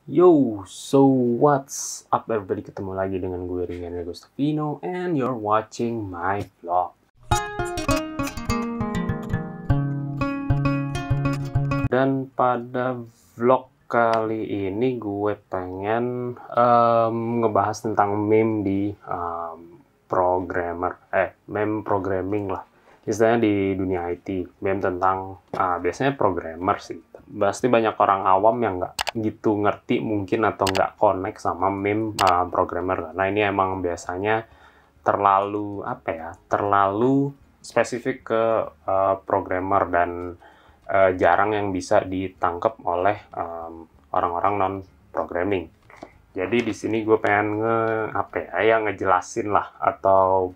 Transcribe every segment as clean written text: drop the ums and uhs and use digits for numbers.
Yo, so what's up everybody? Ketemu lagi dengan gue Rian Agostino and you're watching my vlog. Dan pada vlog kali ini gue pengen ngebahas tentang meme di meme programming lah. Istilahnya di dunia IT, meme tentang biasanya programmer sih. Pasti banyak orang awam yang nggak gitu ngerti mungkin atau nggak connect sama meme programmer. Nah ini emang biasanya terlalu terlalu spesifik ke programmer dan jarang yang bisa ditangkap oleh orang-orang non programming. Jadi di sini gue pengen ngejelasin lah atau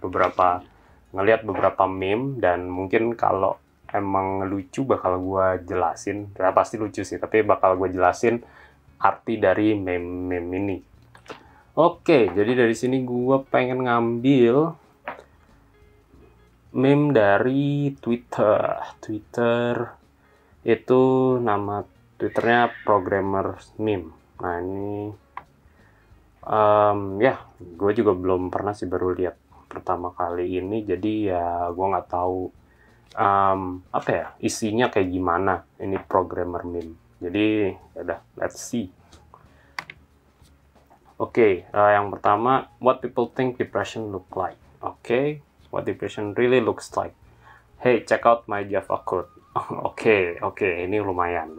ngelihat beberapa meme, dan mungkin kalau emang lucu bakal gue jelasin, ya pasti lucu sih, tapi bakal gue jelasin arti dari meme ini. Oke, jadi dari sini gue pengen ngambil meme dari Twitter itu nama Twitternya programmer meme. Nah ini gue juga belum pernah sih, baru lihat pertama kali ini, jadi ya gue nggak tahu isinya kayak gimana ini programmer meme. Jadi ya udah, let's see. Oke, yang pertama, what people think depression look like. Oke, what depression really looks like. Hey, check out my Java code. Oke, ini lumayan.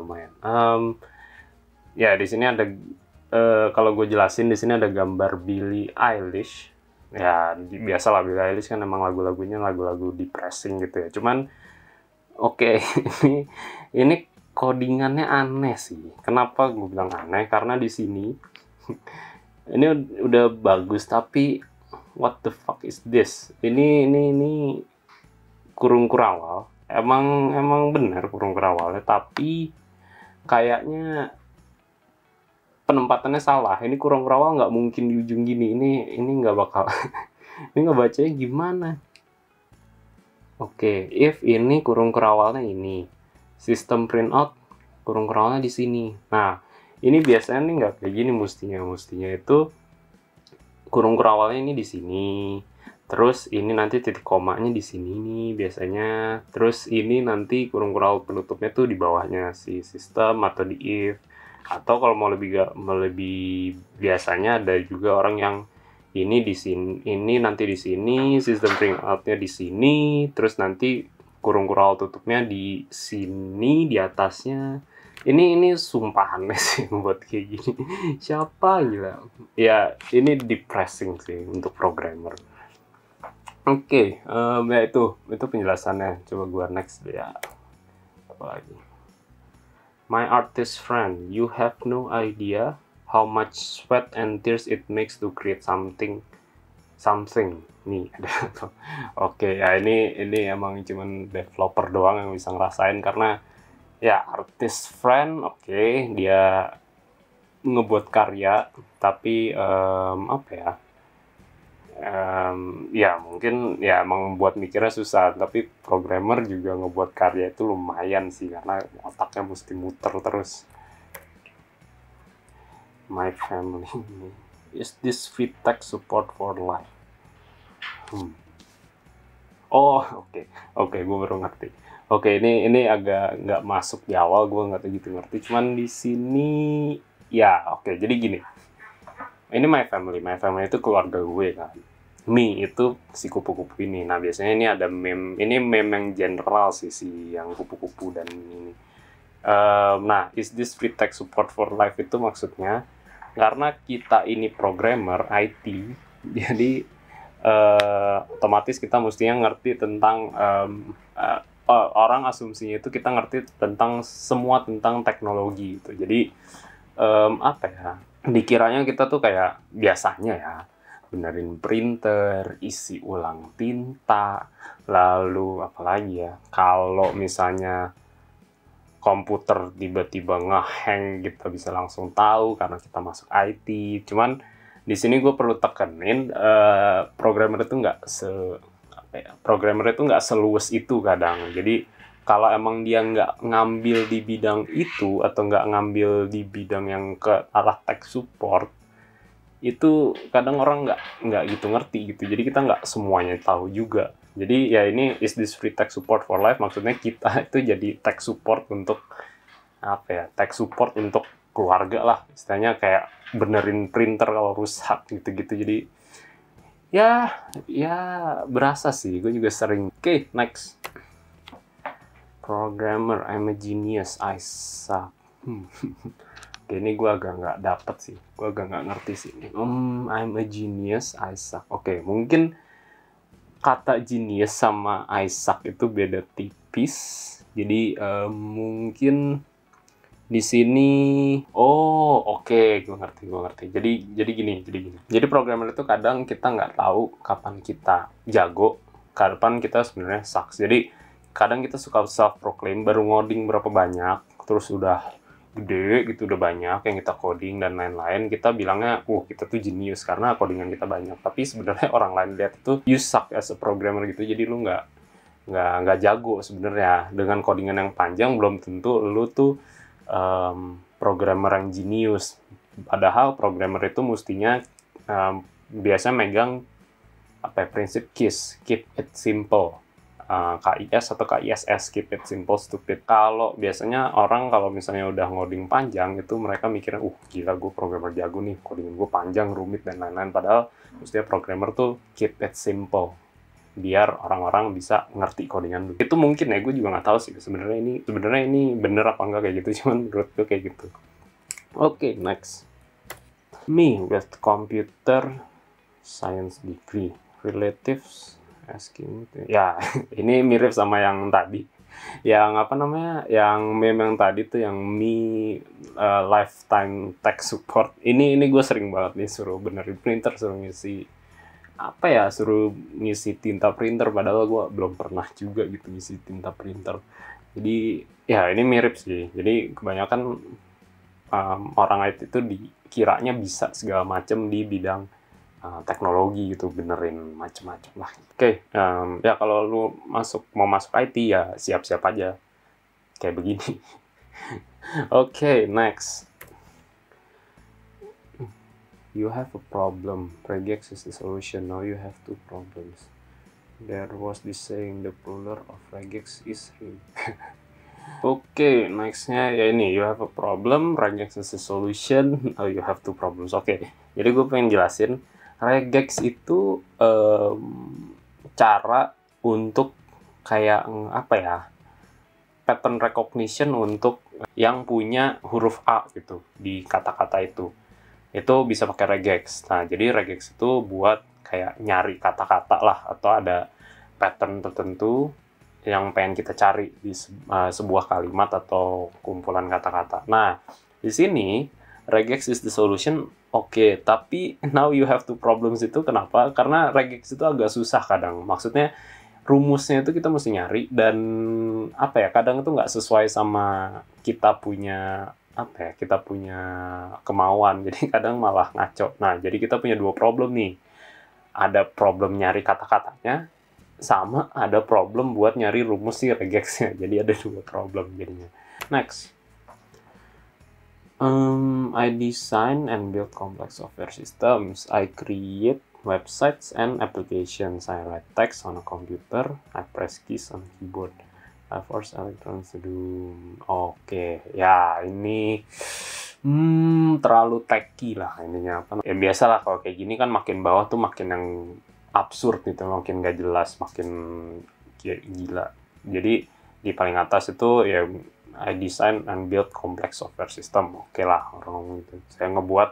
Ya di sini ada kalau gue jelasin, di sini ada gambar Billie Eilish. Ya biasalah, Billie Eilish kan emang lagu-lagunya lagu-lagu depressing gitu ya. Cuman ini codingannya aneh sih. Kenapa gue bilang aneh? Karena di sini ini udah bagus, tapi what the fuck is this? Ini kurung kurawal. Emang benar kurung kurawalnya, tapi kayaknya penempatannya salah. Ini kurung kurawal nggak mungkin di ujung gini. Ini nggak bakal. Ini nggak bacanya gimana? Oke, if ini kurung kurawalnya ini, sistem printout kurung kurawalnya di sini. Nah, ini biasanya nih nggak kayak gini mestinya. Mestinya itu kurung kurawalnya ini di sini. Terus ini nanti titik komanya di sini nih biasanya. Terus ini nanti kurung kurawal penutupnya tuh di bawahnya si sistem atau di if. Atau kalau mau lebih biasanya ada juga orang yang ini di sini, ini nanti di sini, sistem printout-nya di sini, terus nanti kurung kurawal tutupnya di sini di atasnya. Ini sumpah aneh sih buat kayak gini. Siapa gila? Ya ini depressing sih untuk programmer. Oke, ya itu penjelasannya. Coba gua next deh ya. Apa lagi? My artist friend, you have no idea how much sweat and tears it makes to create something. Nih ada. Oke, ya ini emang cuman developer doang yang bisa ngerasain, karena ya artist friend, dia ngebuat karya, tapi ya mungkin ya emang buat mikirnya susah, tapi programmer juga ngebuat karya itu lumayan sih, karena otaknya mesti muter terus. My family, is this free text support for life? Oke, gue baru ngerti. Oke, ini agak nggak masuk di awal, gue nggak gitu ngerti. Cuman di sini ya jadi gini. Ini my family itu keluarga gue kan. Me itu si kupu-kupu ini. Nah biasanya ini ada meme yang general sih, si yang kupu-kupu dan ini. Nah, is this free text support for life itu maksudnya karena kita ini programmer IT, jadi otomatis kita mestinya ngerti tentang orang asumsinya itu kita ngerti semua tentang teknologi gitu. Jadi dikiranya kita tuh kayak biasanya ya benerin printer, isi ulang tinta, lalu apalagi ya, kalau misalnya komputer tiba-tiba nge-hang, kita bisa langsung tahu karena kita masuk IT. Cuman di sini gue perlu tekenin, programmer itu nggak seluas itu kadang. Jadi kalau emang dia nggak ngambil di bidang itu atau nggak ngambil di bidang yang ke arah tech support, itu kadang orang nggak gitu ngerti gitu. Jadi kita nggak semuanya tahu juga. Jadi ya ini is this free tech support for life, maksudnya kita itu jadi tech support untuk apa ya, tech support untuk keluarga lah istilahnya, kayak benerin printer kalau rusak gitu-gitu. Jadi ya berasa sih, gue juga sering. Oke, next. Programmer, I'm a genius, I suck. Oke, ini gue agak nggak dapet sih, gue agak nggak ngerti sih. I'm a genius, I suck. Oke, mungkin kata genius sama I suck itu beda tipis. Jadi mungkin di sini, oke, gue ngerti. Jadi gini. Jadi programmer itu kadang kita nggak tahu kapan kita jago, kapan kita sebenarnya sucks. Jadi kadang kita suka self proclaim baru ngoding berapa banyak, terus udah gede gitu, udah banyak yang kita coding dan lain-lain, kita bilangnya kita tuh genius karena codingan kita banyak. Tapi sebenarnya orang lain lihat itu you suck as a programmer gitu. Jadi lu nggak jago sebenarnya. Dengan codingan yang panjang belum tentu lu tuh programmer yang genius. Padahal programmer itu mestinya biasa megang prinsip KISS, keep it simple, KIS atau KISS, keep it simple stupid. Kalau biasanya orang kalau misalnya udah ngoding panjang itu mereka mikirnya gila, gue programmer jago nih, codingan gue panjang, rumit dan lain-lain. Padahal mestinya programmer tuh keep it simple, biar orang-orang bisa ngerti codingan lu. Itu mungkin ya, gue juga nggak tahu sih sebenarnya ini bener apa enggak kayak gitu, cuman menurut gue kayak gitu. Oke, next. Me with computer science degree, relatives asking. Ya, ini mirip sama yang tadi. Yang meme yang tadi tuh, yang me lifetime tech support. Ini gue sering banget nih suruh benerin printer, suruh ngisi tinta printer, padahal gue belum pernah juga gitu ngisi tinta printer. Jadi ya ini mirip sih. Jadi kebanyakan orang IT itu dikiranya bisa segala macam di bidang teknologi gitu, benerin macam-macam lah. Oke, ya kalau lu mau masuk IT ya siap-siap aja kayak begini. Oke, next. You have a problem. Regex is the solution. Now you have two problems. There was this saying, the ruler of regex is ring. Oke, nextnya ya ini, you have a problem, regex is the solution. Now you have two problems. Oke, jadi gue pengen jelasin, regex itu cara untuk kayak pattern recognition untuk yang punya huruf A gitu di kata-kata itu bisa pakai regex. Nah, jadi regex itu buat kayak nyari kata-kata lah, atau ada pattern tertentu yang pengen kita cari di sebuah kalimat atau kumpulan kata-kata. Nah, di sini regex is the solution. Oke, tapi now you have two problems itu kenapa? Karena regex itu agak susah kadang. Maksudnya rumusnya itu kita mesti nyari, dan kadang itu nggak sesuai sama kita punya kemauan. Jadi kadang malah ngaco. Nah, jadi kita punya dua problem nih. Ada problem nyari kata-katanya, sama ada problem buat nyari rumus si regexnya. Jadi ada dua problem jadinya. Next. I design and build complex software systems. I create websites and applications. I write text on a computer. I press keys on keyboard. I force electrons to do. Oke, ya ini terlalu techy lah ininya. Ya biasalah kalau kayak gini kan, makin bawah tuh makin yang absurd gitu, makin gak jelas, makin gila. Jadi di paling atas itu ya I design and build complex software system. Oke lah, orang ngomong gitu. Saya ngebuat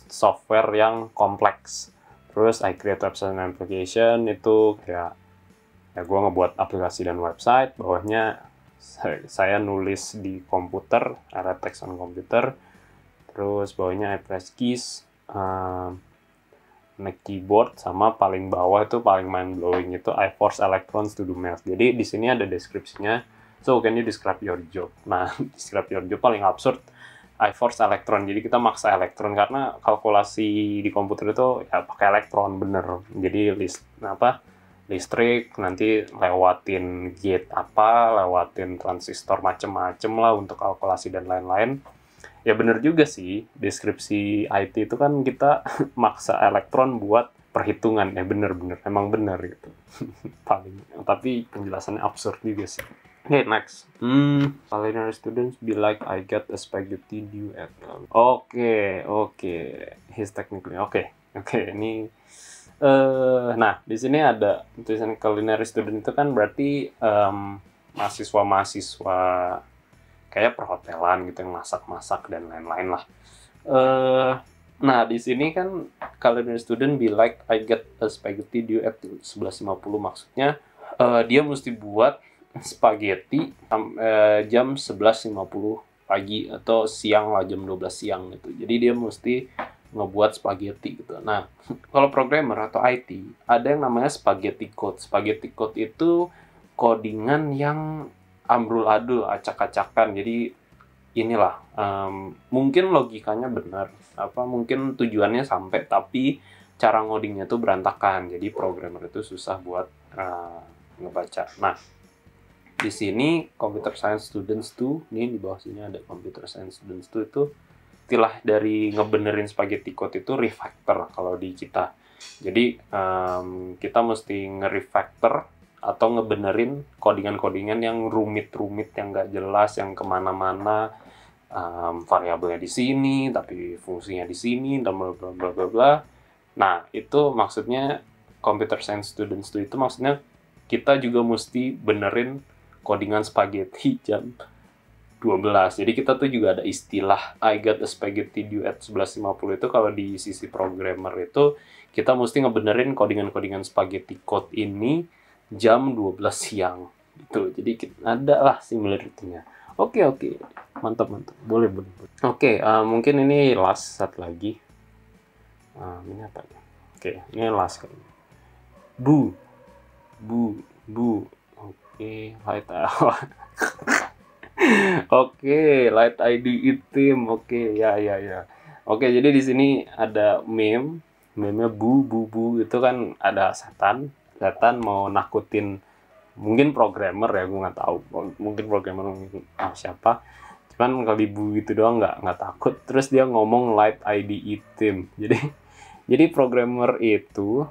software yang kompleks. Terus I create website and application, itu kayak ya gue ngebuat aplikasi dan website. Bawahnya saya nulis di komputer, ada text on komputer. Terus bawahnya I press keys, naik keyboard, sama paling bawah itu paling mind blowing itu I force electrons to do math. Jadi di sini ada deskripsinya. So can you describe your job? Nah, describe your job paling absurd, I force electron. Jadi kita maksa elektron karena kalkulasi di komputer itu ya pakai elektron bener. Jadi listrik, nanti lewatin gate apa, lewatin transistor macem-macem lah untuk kalkulasi dan lain-lain. Ya bener juga sih, deskripsi IT itu kan kita maksa elektron buat perhitungan. Ya bener-bener, emang bener gitu. Paling, tapi penjelasannya absurd juga sih. Okay, next. Culinary students be like, I get a spaghetti due at. Oke. He's technically oke. Ini nah di sini ada tulisan culinary student itu kan berarti mahasiswa kayak perhotelan gitu yang masak-masak dan lain-lain lah. Nah di sini kan culinary student be like, I get a spaghetti due at 11.50, maksudnya dia mesti buat spaghetti jam 11.50 pagi atau siang lah, jam 12 siang gitu. Jadi dia mesti ngebuat spaghetti gitu. Nah, kalau programmer atau IT, ada yang namanya spaghetti code. Spaghetti code itu codingan yang amburadul, acak-acakan. Jadi inilah, mungkin logikanya benar, mungkin tujuannya sampai, tapi cara ngodingnya tuh berantakan. Jadi programmer itu susah buat ngebaca. Nah, di sini computer science students tuh, ini di bawah sini ada computer science students tuh, itu istilah dari ngebenerin spaghetti code itu refactor kalau di kita. Jadi kita mesti nge-refactor atau ngebenerin codingan-codingan yang rumit-rumit, yang nggak jelas, yang kemana-mana, variabelnya di sini tapi fungsinya di sini, dan bla bla bla bla bla. Nah itu maksudnya computer science students itu maksudnya kita juga mesti benerin codingan spaghetti jam 12. Jadi kita tuh juga ada istilah I got a spaghetti due at 11.50 itu kalau di sisi programmer itu kita mesti ngebenerin codingan-codingan spaghetti code ini jam 12 siang gitu. Jadi ada lah similarity-nya. Oke. Mantap. Boleh. Oke, mungkin ini last satu lagi. Ini apa ya? Oke, ini last kali. Bu. Oke, light Oke, light ID item. Oke, ya. Oke, jadi di sini ada meme-nya bu itu kan ada setan mau nakutin mungkin programmer ya, gue nggak tahu, mungkin programmer siapa, cuman kalau di bu gitu doang nggak takut. Terus dia ngomong light ID item. Jadi programmer itu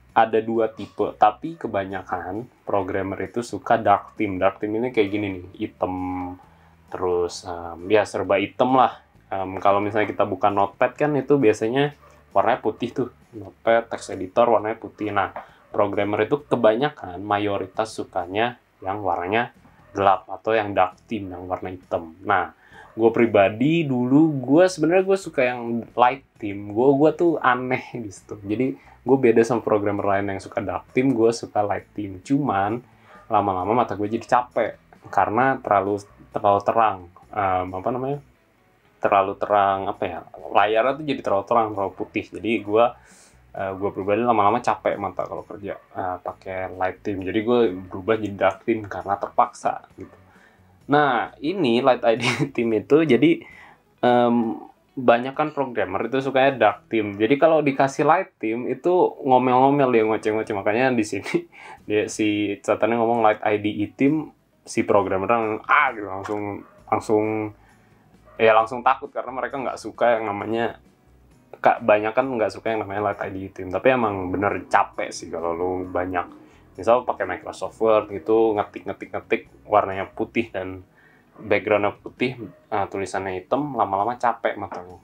ada dua tipe, tapi kebanyakan programmer itu suka dark theme. Dark theme ini kayak gini nih, hitam, terus ya serba hitam lah. Kalau misalnya kita buka notepad kan itu biasanya warnanya putih tuh, notepad, text editor warnanya putih. Nah, programmer itu kebanyakan mayoritas sukanya yang warnanya gelap atau yang dark theme, yang warna hitam. Nah, gue pribadi dulu sebenarnya gue suka yang light theme. Gue tuh aneh gitu. Jadi gue beda sama programmer lain yang suka dark theme, gue suka light theme. Cuman lama-lama mata gue jadi capek karena terlalu terang. Terlalu terang layarnya tuh jadi terlalu terang, terlalu putih. Jadi gue pribadi lama-lama capek mata kalau kerja pakai light theme. Jadi gue berubah jadi dark theme karena terpaksa gitu. Nah, ini light ID theme itu jadi banyak kan programmer itu sukanya dark theme. Jadi kalau dikasih light theme itu ngomel-ngomel, dia ngoceh-ngoceh. Makanya di sini dia si catatannya ngomong light ID theme, si programmer gitu, langsung takut karena mereka nggak suka yang namanya, banyak kan nggak suka yang namanya light ID theme. Tapi emang bener capek sih kalau lu banyak misal pakai Microsoft Word gitu, ngetik warnanya putih dan backgroundnya putih, tulisannya hitam, lama-lama capek mata gue.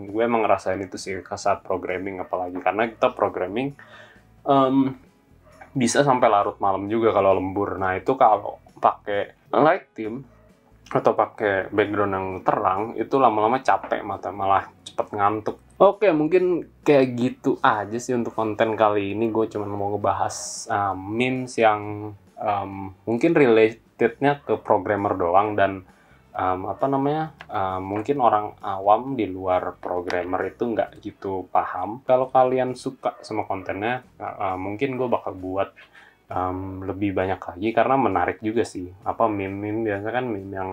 Gue emang ngerasain itu sih saat programming, apalagi karena kita programming bisa sampai larut malam juga kalau lembur. Nah itu kalau pakai light theme atau pakai background yang terang itu lama-lama capek mata, malah cepet ngantuk. Oke, mungkin kayak gitu aja sih untuk konten kali ini. Gue cuma mau ngebahas memes yang mungkin relatednya ke programmer doang, dan mungkin orang awam di luar programmer itu nggak gitu paham. Kalau kalian suka sama kontennya, mungkin gue bakal buat lebih banyak lagi karena menarik juga sih. Meme biasanya kan meme yang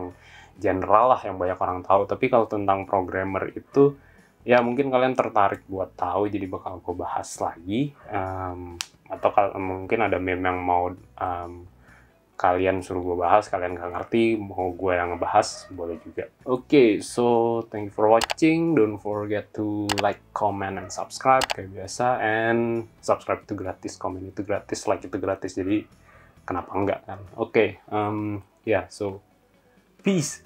general lah yang banyak orang tahu, tapi kalau tentang programmer itu ya mungkin kalian tertarik buat tahu, jadi bakal gue bahas lagi. atau mungkin ada meme yang mau kalian suruh gue bahas, kalian nggak ngerti, mau gue yang ngebahas, boleh juga. Oke, so thank you for watching. Don't forget to like, comment, and subscribe kayak biasa. And subscribe itu gratis, comment itu gratis, like itu gratis. Jadi kenapa enggak kan? Oke, yeah, so peace.